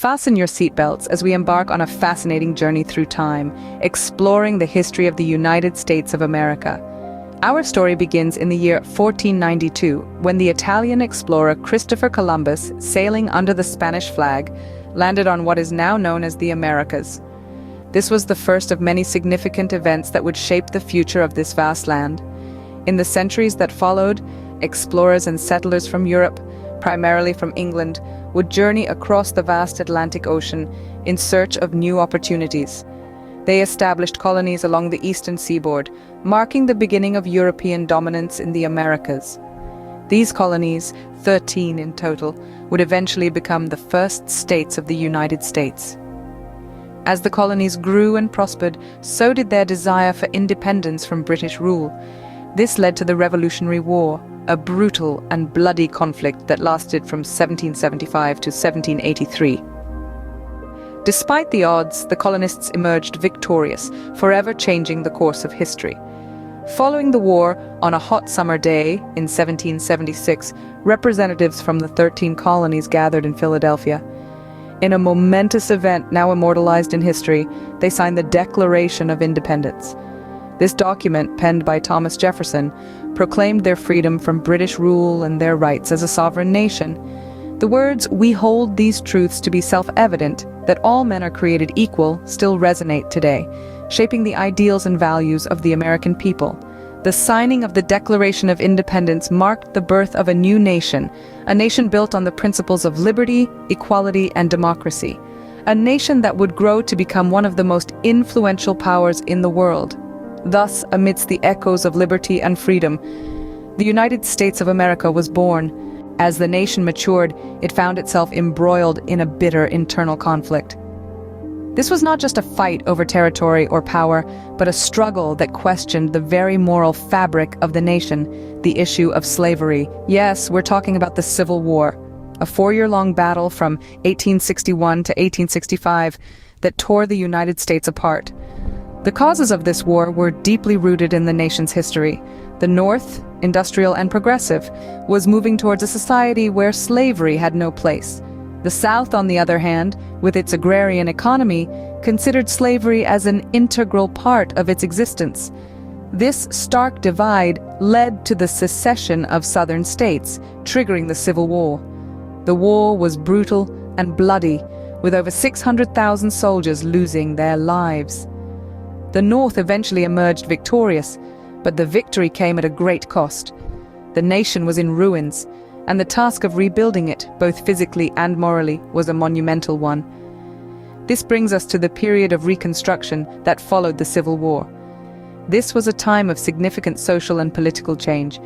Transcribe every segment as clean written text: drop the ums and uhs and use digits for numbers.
Fasten your seatbelts as we embark on a fascinating journey through time, exploring the history of the United States of America. Our story begins in the year 1492, when the Italian explorer Christopher Columbus, sailing under the Spanish flag, landed on what is now known as the Americas. This was the first of many significant events that would shape the future of this vast land. In the centuries that followed, explorers and settlers from Europe, primarily from England, would journey across the vast Atlantic Ocean in search of new opportunities. They established colonies along the eastern seaboard, marking the beginning of European dominance in the Americas. These colonies, 13 in total, would eventually become the first states of the United States. As the colonies grew and prospered, so did their desire for independence from British rule. This led to the Revolutionary War, a brutal and bloody conflict that lasted from 1775 to 1783. Despite the odds, the colonists emerged victorious, forever changing the course of history. Following the war, on a hot summer day in 1776, representatives from the 13 colonies gathered in Philadelphia. In a momentous event now immortalized in history, they signed the Declaration of Independence. This document, penned by Thomas Jefferson, proclaimed their freedom from British rule and their rights as a sovereign nation. The words, "We hold these truths to be self-evident, that all men are created equal," still resonate today, shaping the ideals and values of the American people. The signing of the Declaration of Independence marked the birth of a new nation, a nation built on the principles of liberty, equality, and democracy. A nation that would grow to become one of the most influential powers in the world. Thus, amidst the echoes of liberty and freedom, the United States of America was born. As the nation matured, it found itself embroiled in a bitter internal conflict. This was not just a fight over territory or power, but a struggle that questioned the very moral fabric of the nation, the issue of slavery. Yes, we're talking about the Civil War, a 4-year-long battle from 1861 to 1865 that tore the United States apart. The causes of this war were deeply rooted in the nation's history. The North, industrial and progressive, was moving towards a society where slavery had no place. The South, on the other hand, with its agrarian economy, considered slavery as an integral part of its existence. This stark divide led to the secession of Southern states, triggering the Civil War. The war was brutal and bloody, with over 600,000 soldiers losing their lives. The North eventually emerged victorious, but the victory came at a great cost. The nation was in ruins, and the task of rebuilding it, both physically and morally, was a monumental one. This brings us to the period of Reconstruction that followed the Civil War. This was a time of significant social and political change,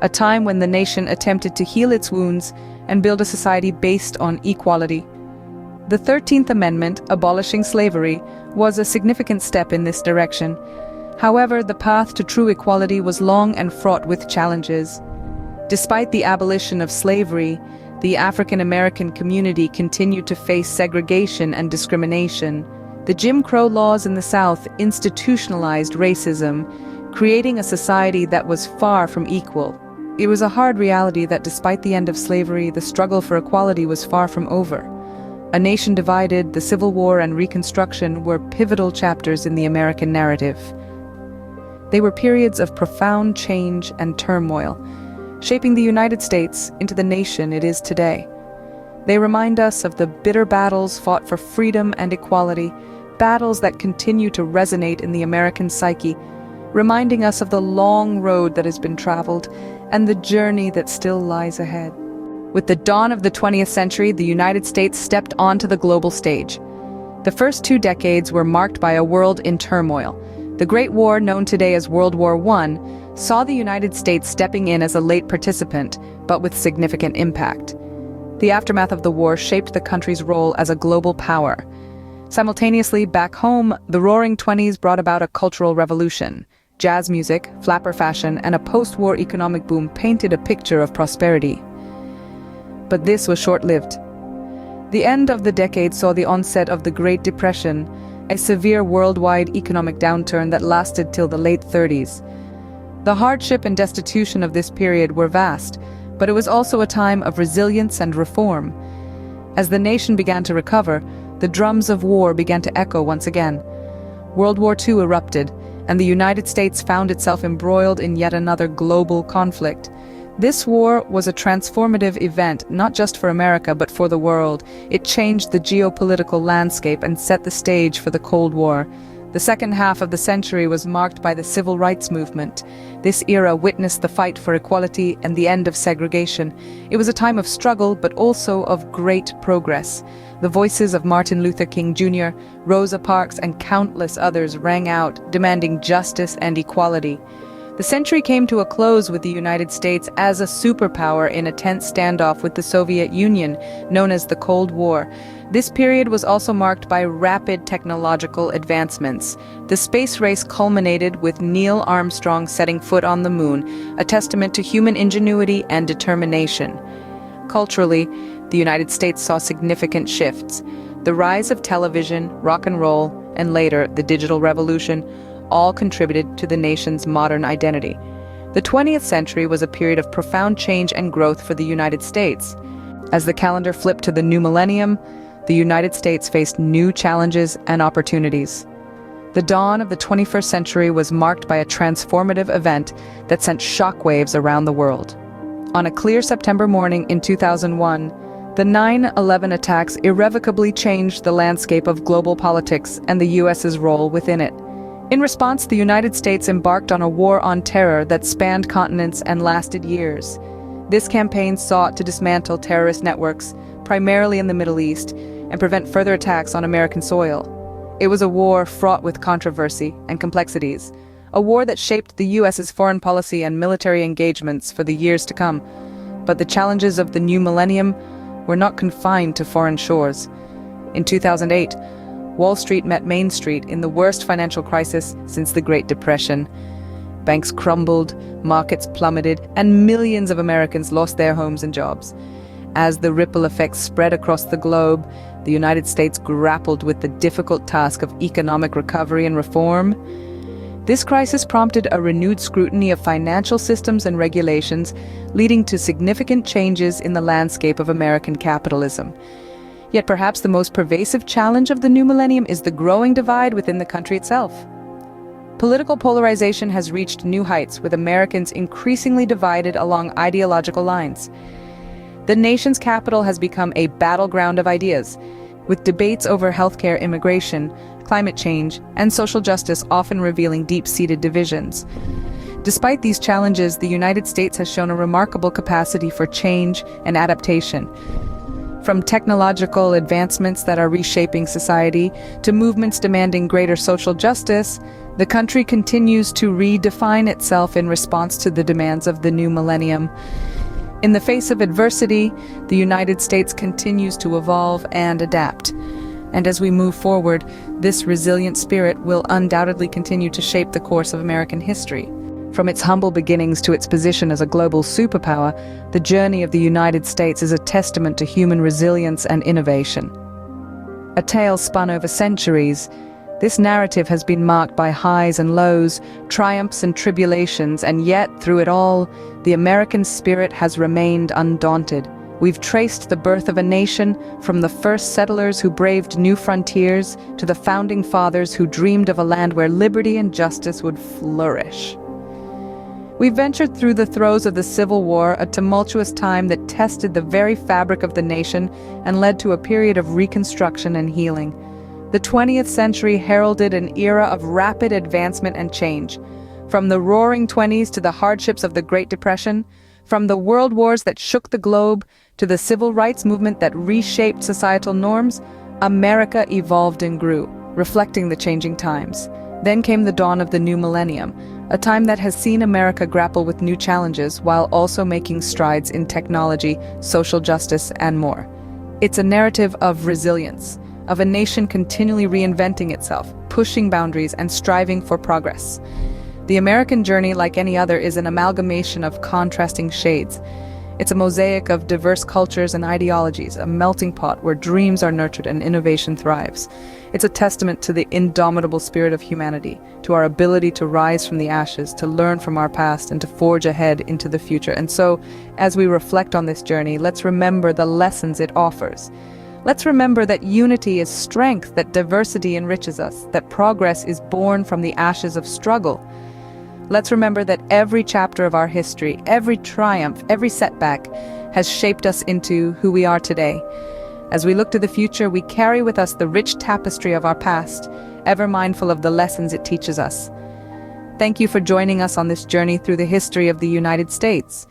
a time when the nation attempted to heal its wounds and build a society based on equality. The 13th Amendment, abolishing slavery, was a significant step in this direction. However, the path to true equality was long and fraught with challenges. Despite the abolition of slavery, the African American community continued to face segregation and discrimination. The Jim Crow laws in the South institutionalized racism, creating a society that was far from equal. It was a hard reality that despite the end of slavery, the struggle for equality was far from over. A nation divided, the Civil War and Reconstruction were pivotal chapters in the American narrative. They were periods of profound change and turmoil, shaping the United States into the nation it is today. They remind us of the bitter battles fought for freedom and equality, battles that continue to resonate in the American psyche, reminding us of the long road that has been traveled and the journey that still lies ahead. With the dawn of the 20th century, the United States stepped onto the global stage. The first 2 decades were marked by a world in turmoil. The Great War, known today as World War I, saw the United States stepping in as a late participant, but with significant impact. The aftermath of the war shaped the country's role as a global power. Simultaneously, back home, the Roaring Twenties brought about a cultural revolution. Jazz music, flapper fashion, and a post-war economic boom painted a picture of prosperity. But this was short-lived. The end of the decade saw the onset of the Great Depression, a severe worldwide economic downturn that lasted till the late 30s. The hardship and destitution of this period were vast, but it was also a time of resilience and reform. As the nation began to recover, the drums of war began to echo once again. World War II erupted, and the United States found itself embroiled in yet another global conflict. This war was a transformative event, not just for America, but for the world. It changed the geopolitical landscape and set the stage for the Cold War. The second half of the century was marked by the civil rights movement. This era witnessed the fight for equality and the end of segregation. It was a time of struggle, but also of great progress. The voices of Martin Luther King Jr., Rosa Parks, and countless others rang out, demanding justice and equality. The century came to a close with the United States as a superpower in a tense standoff with the Soviet Union, known as the Cold War. This period was also marked by rapid technological advancements. The space race culminated with Neil Armstrong setting foot on the moon, a testament to human ingenuity and determination. Culturally, the United States saw significant shifts. The rise of television, rock and roll, and later the digital revolution all contributed to the nation's modern identity. The 20th century was a period of profound change and growth for the United States. As the calendar flipped to the new millennium, the United States faced new challenges and opportunities. The dawn of the 21st century was marked by a transformative event that sent shockwaves around the world. On a clear September morning in 2001, the 9/11 attacks irrevocably changed the landscape of global politics and the US's role within it. In response, the United States embarked on a war on terror that spanned continents and lasted years. This campaign sought to dismantle terrorist networks, primarily in the Middle East, and prevent further attacks on American soil. It was a war fraught with controversy and complexities, a war that shaped the US's foreign policy and military engagements for the years to come. But the challenges of the new millennium were not confined to foreign shores. In 2008, Wall Street met Main Street in the worst financial crisis since the Great Depression. Banks crumbled, markets plummeted, and millions of Americans lost their homes and jobs. As the ripple effects spread across the globe, the United States grappled with the difficult task of economic recovery and reform. This crisis prompted a renewed scrutiny of financial systems and regulations, leading to significant changes in the landscape of American capitalism. Yet perhaps the most pervasive challenge of the new millennium is the growing divide within the country itself. Political polarization has reached new heights, with Americans increasingly divided along ideological lines. The nation's capital has become a battleground of ideas, with debates over healthcare, immigration, climate change, and social justice often revealing deep-seated divisions. Despite these challenges, the United States has shown a remarkable capacity for change and adaptation. From technological advancements that are reshaping society to movements demanding greater social justice, the country continues to redefine itself in response to the demands of the new millennium. In the face of adversity, the United States continues to evolve and adapt. And as we move forward, this resilient spirit will undoubtedly continue to shape the course of American history. From its humble beginnings to its position as a global superpower, the journey of the United States is a testament to human resilience and innovation. A tale spun over centuries, this narrative has been marked by highs and lows, triumphs and tribulations, and yet, through it all, the American spirit has remained undaunted. We've traced the birth of a nation, from the first settlers who braved new frontiers to the founding fathers who dreamed of a land where liberty and justice would flourish. We ventured through the throes of the Civil War, a tumultuous time that tested the very fabric of the nation and led to a period of reconstruction and healing. The 20th century heralded an era of rapid advancement and change. From the Roaring Twenties to the hardships of the Great Depression, from the world wars that shook the globe to the civil rights movement that reshaped societal norms, America evolved and grew, reflecting the changing times. Then came the dawn of the new millennium, a time that has seen America grapple with new challenges while also making strides in technology, social justice, and more. It's a narrative of resilience, of a nation continually reinventing itself, pushing boundaries, and striving for progress. The American journey, like any other, is an amalgamation of contrasting shades. It's a mosaic of diverse cultures and ideologies, a melting pot where dreams are nurtured and innovation thrives. It's a testament to the indomitable spirit of humanity, to our ability to rise from the ashes, to learn from our past, and to forge ahead into the future. And so, as we reflect on this journey, let's remember the lessons it offers. Let's remember that unity is strength, that diversity enriches us, that progress is born from the ashes of struggle. Let's remember that every chapter of our history, every triumph, every setback has shaped us into who we are today. As we look to the future, we carry with us the rich tapestry of our past, ever mindful of the lessons it teaches us. Thank you for joining us on this journey through the history of the United States.